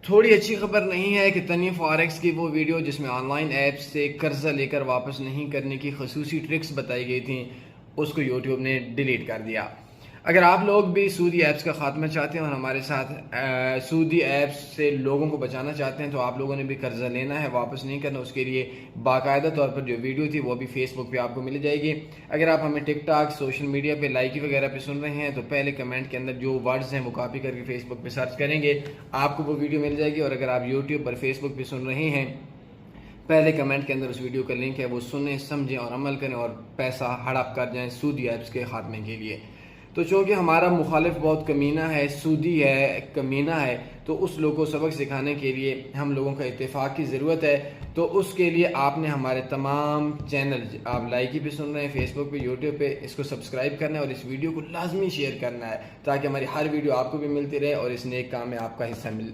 थोड़ी अच्छी खबर नहीं है कि तनी फॉरेक्स की वो वीडियो जिसमें ऑनलाइन ऐप्स से कर्जा लेकर वापस नहीं करने की खसूसी ट्रिक्स बताई गई थी, उसको यूट्यूब ने डिलीट कर दिया। अगर आप लोग भी सूदी ऐप्स का खात्मा चाहते हैं और हमारे साथ सूदी ऐप्स से लोगों को बचाना चाहते हैं, तो आप लोगों ने भी कर्जा लेना है, वापस नहीं करना। उसके लिए बाकायदा तौर पर जो वीडियो थी वो भी फेसबुक पे आपको मिल जाएगी। अगर आप हमें टिकटॉक सोशल मीडिया पे लाइकी वगैरह पे सुन रहे हैं, तो पहले कमेंट के अंदर जो वर्ड्स हैं वो कॉपी करके फेसबुक पे सर्च करेंगे, आपको वो वीडियो मिल जाएगी। और अगर आप यूट्यूब पर फेसबुक पे सुन रहे हैं, पहले कमेंट के अंदर उस वीडियो का लिंक है, वो सुने, समझें और अमल करें और पैसा हड़प कर जाएं सूदी ऐप्स के खात्मे के लिए। तो चूँकि हमारा मुखालिफ बहुत कमीना है, सूदी है, कमीना है, तो उस लोगों को सबक सिखाने के लिए हम लोगों का इत्तेफाक की ज़रूरत है। तो उसके लिए आपने हमारे तमाम चैनल, आप लाइकी पे सुन रहे हैं, फेसबुक पे, यूट्यूब पे, इसको सब्सक्राइब करना है और इस वीडियो को लाजमी शेयर करना है, ताकि हमारी हर वीडियो आपको भी मिलती रहे और इस नेक काम में आपका हिस्सा मिल